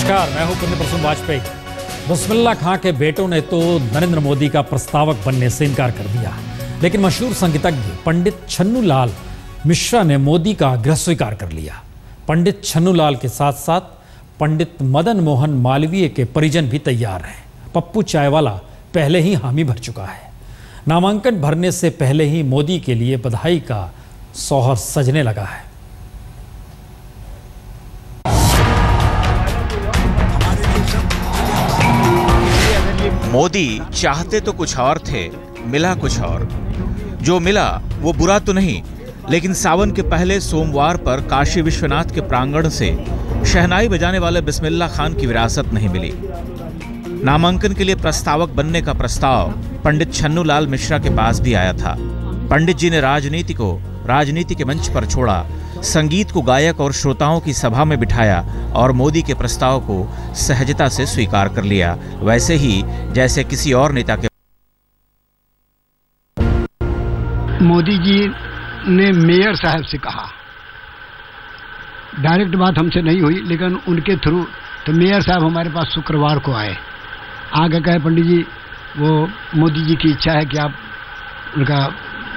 नमस्कार, मैं हूं पुण्य प्रसून वाजपेयी। बिस्मिल्लाह खां के बेटों ने तो नरेंद्र मोदी का प्रस्तावक बनने से इनकार कर दिया, लेकिन मशहूर संगीतज्ञ पंडित छन्नू लाल मिश्रा ने मोदी का आग्रह स्वीकार कर लिया। पंडित छन्नू लाल के साथ साथ पंडित मदन मोहन मालवीय के परिजन भी तैयार हैं। पप्पू चायवाला पहले ही हामी भर चुका है। नामांकन भरने से पहले ही मोदी के लिए बधाई का सोहर सजने लगा है। मोदी चाहते तो कुछ और थे, मिला कुछ और। जो मिला वो बुरा तो नहीं, लेकिन सावन के पहले सोमवार पर काशी विश्वनाथ के प्रांगण से शहनाई बजाने वाले बिस्मिल्लाह खान की विरासत नहीं मिली। नामांकन के लिए प्रस्तावक बनने का प्रस्ताव पंडित छन्नू लाल मिश्रा के पास भी आया था। पंडित जी ने राजनीति को राजनीति के मंच पर छोड़ा, संगीत को गायक और श्रोताओं की सभा में बिठाया और मोदी के प्रस्ताव को सहजता से स्वीकार कर लिया, वैसे ही जैसे किसी और नेता के। मोदी जी ने मेयर साहब से कहा, डायरेक्ट बात हमसे नहीं हुई, लेकिन उनके थ्रू तो मेयर साहब हमारे पास शुक्रवार को आगे कहे, पंडित जी वो मोदी जी की इच्छा है कि आप उनका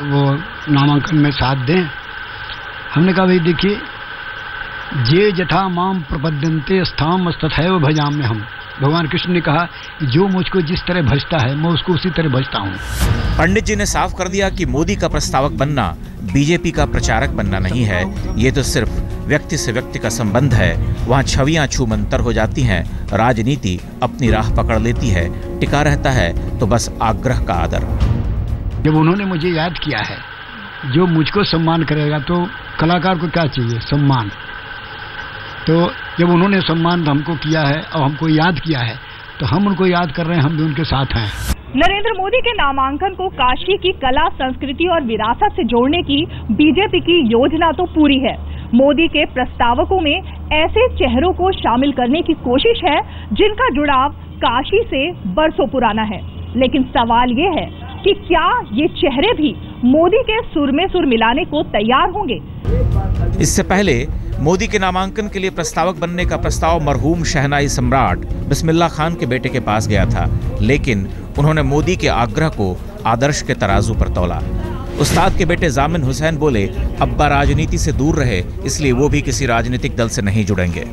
वो नामांकन में साथ दें। हमने कहा भाई देखिए, जे जथा माम प्रपद्यन्ते स्थाम तथैव भजाम्य हम। भगवान कृष्ण ने कहा कि जो मुझको जिस तरह भजता है मैं उसको उसी तरह भजता हूँ। पंडित जी ने साफ कर दिया कि मोदी का प्रस्तावक बनना बीजेपी का प्रचारक बनना नहीं है, ये तो सिर्फ व्यक्ति से व्यक्ति का संबंध है। वहाँ छवियां छूमंतर हो जाती हैं, राजनीति अपनी राह पकड़ लेती है, टिका रहता है तो बस आग्रह का आदर। जब उन्होंने मुझे याद किया है, जो मुझको सम्मान करेगा तो कलाकार को क्या चाहिए? सम्मान। तो जब उन्होंने सम्मान हमको किया है और हमको याद किया है तो हम उनको याद कर रहे हैं, हम भी उनके साथ हैं। नरेंद्र मोदी के नामांकन को काशी की कला, संस्कृति और विरासत से जोड़ने की बीजेपी की योजना तो पूरी है। मोदी के प्रस्तावकों में ऐसे चेहरों को शामिल करने की कोशिश है जिनका जुड़ाव काशी से बरसों पुराना है। लेकिन सवाल ये है कि क्या ये चेहरे भी मोदी के सुर में सुर मिलाने को तैयार होंगे? इससे पहले मोदी के नामांकन के लिए प्रस्तावक बनने का प्रस्ताव मरहूम शहनाई सम्राट बिस्मिल्लाह खान के बेटे के पास गया था, लेकिन उन्होंने मोदी के आग्रह को आदर्श के तराजू पर तौला। उस्ताद के बेटे जामिन हुसैन बोले, अब्बा राजनीति से दूर रहे, इसलिए वो भी किसी राजनीतिक दल से नहीं जुड़ेंगे।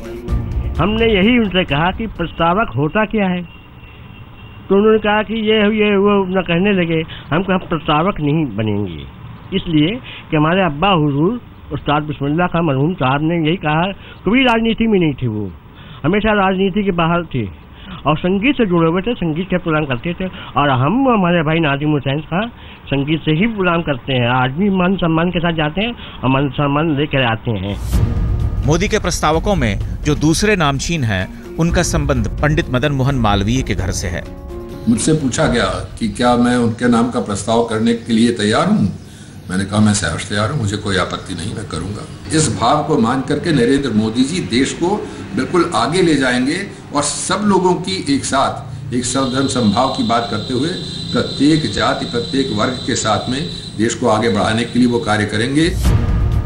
हमने यही उनसे कहा कि प्रस्तावक होता क्या है, तो उन्होंने कहा कि ये वो न कहने लगे, हम प्रस्तावक नहीं बनेंगे, इसलिए कि हमारे अब्बा हुजूर उस्ताद बिस्मिल्लाह खान मरहूम साहब ने यही कहा। कभी राजनीति में नहीं थे, वो हमेशा राजनीति के बाहर थे और संगीत से जुड़े हुए थे, संगीत के प्रोग्राम करते थे। और हम हमारे भाई नादिम हुसैन खान संगीत से ही प्रोग्राम करते हैं, आज भी मान सम्मान के साथ जाते हैं और मान सम्मान लेकर आते हैं। मोदी के प्रस्तावकों में जो दूसरे नामचीन हैं, उनका संबंध पंडित मदन मोहन मालवीय के घर से है। मुझसे पूछा गया कि क्या मैं उनके नाम का प्रस्ताव करने के लिए तैयार हूँ। मैंने कहा मैं सहर्ष तैयार हूँ, मुझे कोई आपत्ति नहीं, मैं करूँगा। इस भाव को मान करके नरेंद्र मोदी जी देश को बिल्कुल आगे ले जाएंगे और सब लोगों की एक साथ एक सर्वधर्म समभाव की बात करते हुए प्रत्येक जाति प्रत्येक वर्ग के साथ में देश को आगे बढ़ाने के लिए वो कार्य करेंगे।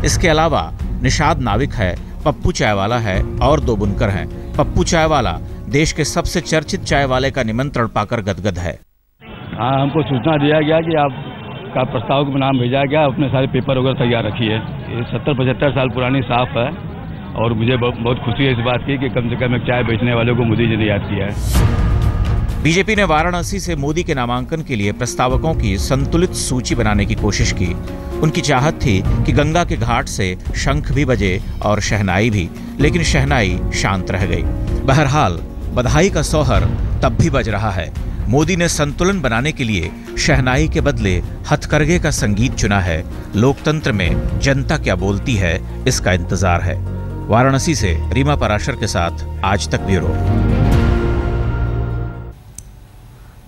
इसके अलावा निषाद नाविक है, पप्पू चायवाला है और दो बुनकर हैं। पप्पू चायवाला देश के सबसे चर्चित चाय वाले का निमंत्रण पाकर गदगद है। हमको सूचना दिया गया कि आपका प्रस्ताव का नाम भेजा गया, अपने सारे पेपर वगैरह तैयार रखिए। ये 70-75 साल पुरानी साफ है और मुझे बहुत खुशी है इस बात की कि कम से कम एक चाय बेचने वालों को मोदी जी ने याद किया है। बीजेपी ने वाराणसी से मोदी के नामांकन के लिए प्रस्तावकों की संतुलित सूची बनाने की कोशिश की। उनकी चाहत थी कि गंगा के घाट से शंख भी बजे और शहनाई भी, लेकिन शहनाई शांत रह गई। बहरहाल बधाई का सोहर तब भी बज रहा है। मोदी ने संतुलन बनाने के लिए शहनाई के बदले हथकरघे का संगीत चुना है। लोकतंत्र में जनता क्या बोलती है, इसका इंतजार है। वाराणसी से रीमा पराशर के साथ आज तक ब्यूरो।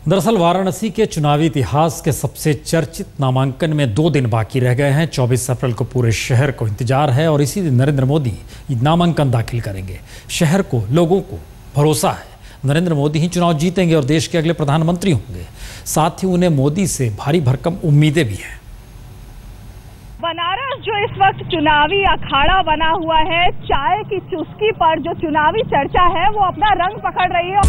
दरअसल वाराणसी के चुनावी इतिहास के सबसे चर्चित नामांकन में 2 दिन बाकी रह गए हैं। 24 अप्रैल को पूरे शहर को इंतजार है और इसी दिन नरेंद्र मोदी नामांकन दाखिल करेंगे। शहर को, लोगों को भरोसा है नरेंद्र मोदी ही चुनाव जीतेंगे और देश के अगले प्रधानमंत्री होंगे। साथ ही उन्हें मोदी से भारी भरकम उम्मीदें भी हैं। बनारस जो इस वक्त चुनावी अखाड़ा बना हुआ है, चाय की चुस्की पर जो चुनावी चर्चा है वो अपना रंग पकड़ रही है।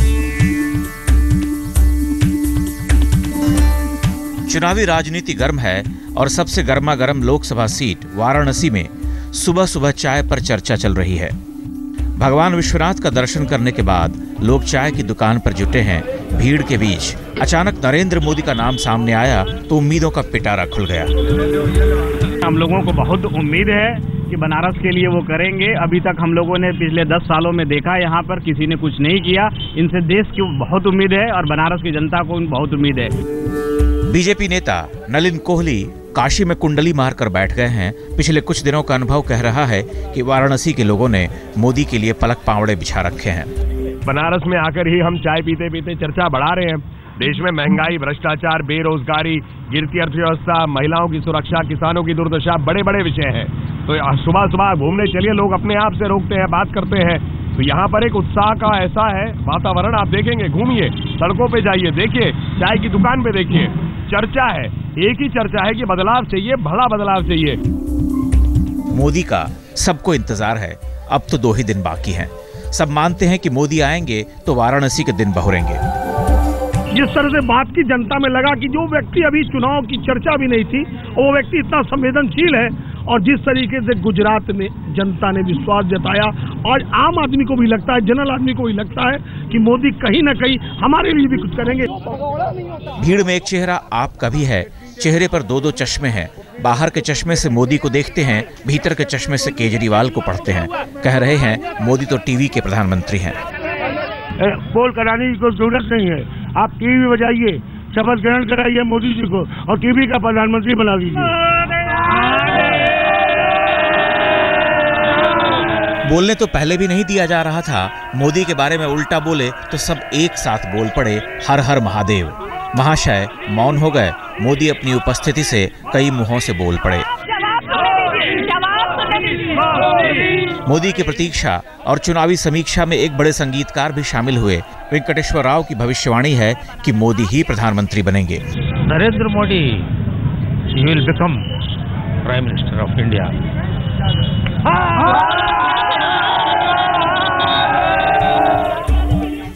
चुनावी राजनीति गर्म है और सबसे गर्मा गर्म लोकसभा सीट वाराणसी में सुबह सुबह चाय पर चर्चा चल रही है। भगवान विश्वनाथ का दर्शन करने के बाद लोग चाय की दुकान पर जुटे हैं। भीड़ के बीच अचानक नरेंद्र मोदी का नाम सामने आया तो उम्मीदों का पिटारा खुल गया। हम लोगों को बहुत उम्मीद है कि बनारस के लिए वो करेंगे। अभी तक हम लोगों ने पिछले 10 सालों में देखा, यहाँ पर किसी ने कुछ नहीं किया। इनसे देश की बहुत उम्मीद है और बनारस की जनता को बहुत उम्मीद है। बीजेपी नेता नलिन कोहली काशी में कुंडली मारकर बैठ गए हैं। पिछले कुछ दिनों का अनुभव कह रहा है कि वाराणसी के लोगों ने मोदी के लिए पलक पावड़े बिछा रखे हैं। बनारस में आकर ही हम चाय पीते पीते चर्चा बढ़ा रहे हैं। देश में महंगाई, भ्रष्टाचार, बेरोजगारी, गिरती अर्थव्यवस्था, महिलाओं की सुरक्षा, किसानों की दुर्दशा बड़े बड़े विषय हैं। तो सुबह सुबह घूमने चलिए, लोग अपने आप से रोकते हैं, बात करते हैं। तो यहाँ पर एक उत्साह का ऐसा है वातावरण, आप देखेंगे, घूमिए, सड़कों पे जाइए, देखिए, चाय की दुकान पे देखिए, चर्चा है, एक ही चर्चा है कि बदलाव चाहिए, बड़ा बदलाव चाहिए। मोदी का सबको इंतजार है। अब तो 2 ही दिन बाकी हैं। सब मानते हैं कि मोदी आएंगे तो वाराणसी के दिन बहुरेंगे। जिस तरह से बात की जनता में लगा कि जो व्यक्ति अभी चुनाव की चर्चा भी नहीं थी, वो व्यक्ति इतना संवेदनशील है, और जिस तरीके से गुजरात में जनता ने विश्वास जताया, और आम आदमी को भी लगता है, जनरल आदमी को भी लगता है कि मोदी कहीं ना कहीं हमारे लिए भी कुछ करेंगे। भीड़ में एक चेहरा आपका भी है। चेहरे पर 2-2 चश्मे हैं। बाहर के चश्मे से मोदी को देखते हैं, भीतर के चश्मे से केजरीवाल को पढ़ते हैं। कह रहे हैं मोदी तो टीवी के प्रधानमंत्री हैं। पोल कराने की कोई जरूरत नहीं है। आप टीवी बजाइए, शपथ ग्रहण कराइए मोदी जी को और टीवी का प्रधानमंत्री बना दीजिए। बोलने तो पहले भी नहीं दिया जा रहा था। मोदी के बारे में उल्टा बोले तो सब एक साथ बोल पड़े, हर हर महादेव। महाशय मौन हो गए। मोदी अपनी उपस्थिति से कई मुंहों से बोल पड़े। मोदी की प्रतीक्षा और चुनावी समीक्षा में एक बड़े संगीतकार भी शामिल हुए। वेंकटेश्वर राव की भविष्यवाणी है कि मोदी ही प्रधानमंत्री बनेंगे। Narendra Modi will become prime minister of India.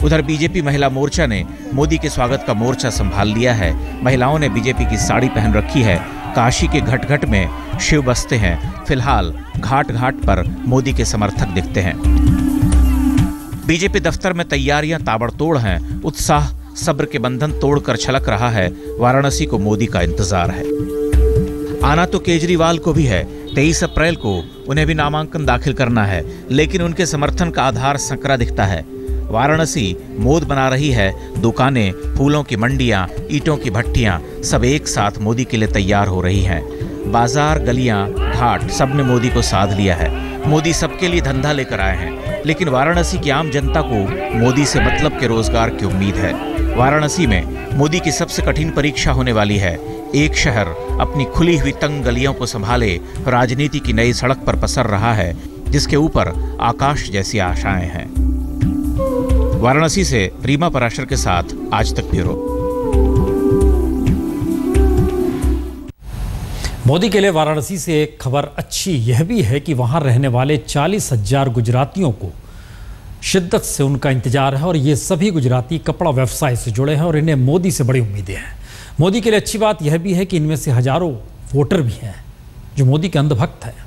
उधर बीजेपी महिला मोर्चा ने मोदी के स्वागत का मोर्चा संभाल लिया है। महिलाओं ने बीजेपी की साड़ी पहन रखी है। काशी के घट घट में शिव बसते हैं। फिलहाल घाट घाट पर मोदी के समर्थक दिखते हैं। बीजेपी दफ्तर में तैयारियां ताबड़तोड़ हैं। उत्साह सब्र के बंधन तोड़कर छलक रहा है। वाराणसी को मोदी का इंतजार है। आना तो केजरीवाल को भी है। 23 अप्रैल को उन्हें भी नामांकन दाखिल करना है, लेकिन उनके समर्थन का आधार संकरा दिखता है। वाराणसी मोद बना रही है। दुकानें, फूलों की मंडियां, ईंटों की भट्टियां सब एक साथ मोदी के लिए तैयार हो रही हैं। बाजार, गलियां, घाट सब ने मोदी को साध लिया है। मोदी सबके लिए धंधा लेकर आए हैं, लेकिन वाराणसी की आम जनता को मोदी से मतलब के रोजगार की उम्मीद है। वाराणसी में मोदी की सबसे कठिन परीक्षा होने वाली है। एक शहर अपनी खुली हुई तंग गलियों को संभाले राजनीति की नई सड़क पर पसर रहा है, जिसके ऊपर आकाश जैसी आशाएं हैं। वाराणसी से रीमा पराशर के साथ आज तक ब्यूरो। मोदी के लिए वाराणसी से एक खबर अच्छी यह भी है कि वहां रहने वाले 40,000 गुजरातियों को शिद्दत से उनका इंतजार है, और ये सभी गुजराती कपड़ा व्यवसाय से जुड़े हैं और इन्हें मोदी से बड़ी उम्मीदें हैं। मोदी के लिए अच्छी बात यह भी है कि इनमें से हजारों वोटर भी हैं जो मोदी के अंधभक्त हैं।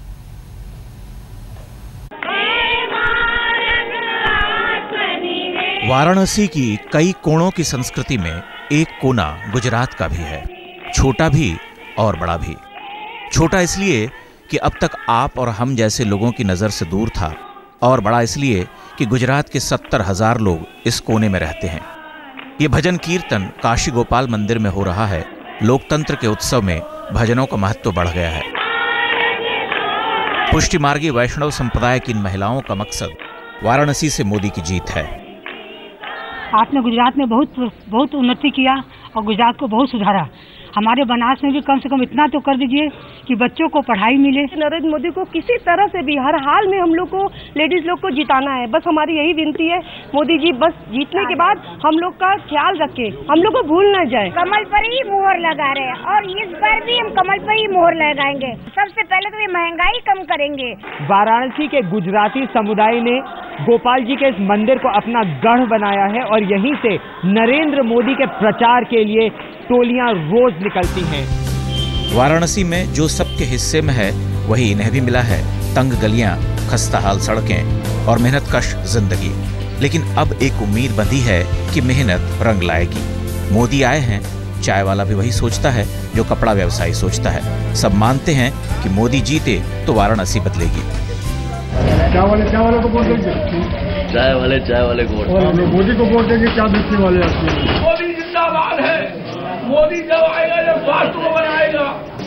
वाराणसी की कई कोणों की संस्कृति में एक कोना गुजरात का भी है, छोटा भी और बड़ा भी। छोटा इसलिए कि अब तक आप और हम जैसे लोगों की नज़र से दूर था, और बड़ा इसलिए कि गुजरात के 70,000 लोग इस कोने में रहते हैं। ये भजन कीर्तन काशी गोपाल मंदिर में हो रहा है। लोकतंत्र के उत्सव में भजनों का महत्व बढ़ गया है। पुष्टि मार्गी वैष्णव संप्रदाय की इन महिलाओं का मकसद वाराणसी से मोदी की जीत है। आपने गुजरात में बहुत उन्नति किया और गुजरात को बहुत सुधारा। हमारे बनारस में भी कम से कम इतना तो कर दीजिए कि बच्चों को पढ़ाई मिले। नरेंद्र मोदी को किसी तरह से भी हर हाल में हम लोग को लेडीज लोग को जिताना है। बस हमारी यही विनती है, मोदी जी बस जीतने के बाद हम लोग का ख्याल रखे, हम लोग को भूल न जाए। कमल पर ही मोहर लगा रहे हैं और इस बार भी हम कमल पर ही मोहर लगाएंगे। सबसे पहले तो ये महंगाई कम करेंगे। वाराणसी के गुजराती समुदाय ने गोपाल जी के इस मंदिर को अपना गढ़ बनाया है और यहीं से नरेंद्र मोदी के प्रचार के लिए टोलियां रोज निकलती हैं। वाराणसी में जो सबके हिस्से में है वही इन्हें भी मिला है, तंग गलियां, खस्ताहाल सड़कें और मेहनतकश जिंदगी। लेकिन अब एक उम्मीद बंधी है कि मेहनत रंग लाएगी। मोदी आए हैं, चाय वाला भी वही सोचता है जो कपड़ा व्यवसायी सोचता है। सब मानते हैं कि मोदी जीते तो वाराणसी बदलेगी। चाय वाले को वोट देंगे, चाय वाले को वोट, और मोदी को वोट देंगे। क्या बेचने वाले मोदी जिंदाबाद है। मोदी जब आएगा जब स्वास्थ्य को बनाएगा।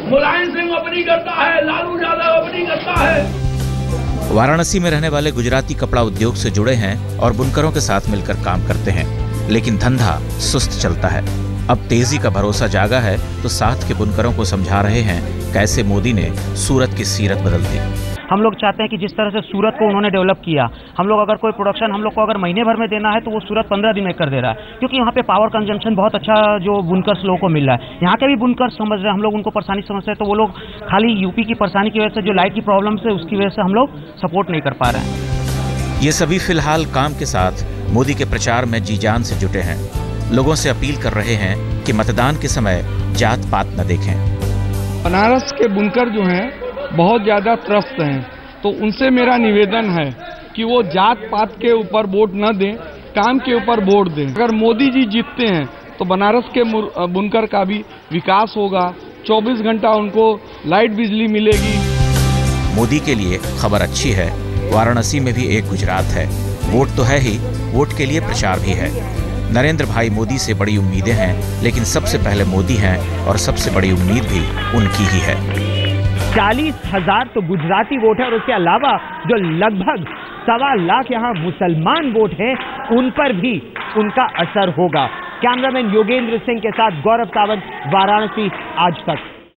मुलायम सिंह अपनी करता है, लालू यादव अपनी करता है। वाराणसी में रहने वाले गुजराती कपड़ा उद्योग से जुड़े हैं और बुनकरों के साथ मिलकर काम करते हैं, लेकिन धंधा सुस्त चलता है। अब तेजी का भरोसा जागा है तो साथ के बुनकरों को समझा रहे हैं कैसे मोदी ने सूरत की सीरत बदल दी। हम लोग चाहते हैं कि जिस तरह से सूरत को उन्होंने डेवलप किया, हम लोग अगर कोई प्रोडक्शन हम लोग को अगर महीने भर में देना है तो वो सूरत 15 दिन में कर दे रहा है, क्योंकि यहाँ पे पावर कंजम्पशन बहुत अच्छा जो बुनकर्स लोगों को मिल रहा है। यहाँ के भी बुनकर्स समझ रहे हैं, हम लोग उनको परेशानी समझते हैं, तो वो लोग खाली यूपी की परेशानी की वजह से जो लाइट की प्रॉब्लम है उसकी वजह से हम लोग सपोर्ट नहीं कर पा रहे हैं। ये सभी फिलहाल काम के साथ मोदी के प्रचार में जी जान से जुटे हैं। लोगों से अपील कर रहे हैं कि मतदान के समय जात पात न देखें। बनारस के बुनकर जो हैं बहुत ज्यादा त्रस्त हैं, तो उनसे मेरा निवेदन है कि वो जात पात के ऊपर वोट न दें, काम के ऊपर वोट दें। अगर मोदी जी जीतते हैं तो बनारस के बुनकर का भी विकास होगा, 24 घंटा उनको लाइट बिजली मिलेगी। मोदी के लिए खबर अच्छी है, वाराणसी में भी एक गुजरात है। वोट तो है ही, वोट के लिए प्रचार भी है। नरेंद्र भाई मोदी से बड़ी उम्मीदें हैं, लेकिन सबसे पहले मोदी हैं और सबसे बड़ी उम्मीद भी उनकी ही है। 40,000 तो गुजराती वोट है और उसके अलावा जो लगभग 1.25 लाख यहाँ मुसलमान वोट हैं, उन पर भी उनका असर होगा। कैमरामैन योगेंद्र सिंह के साथ गौरव सावंत, वाराणसी आज तक।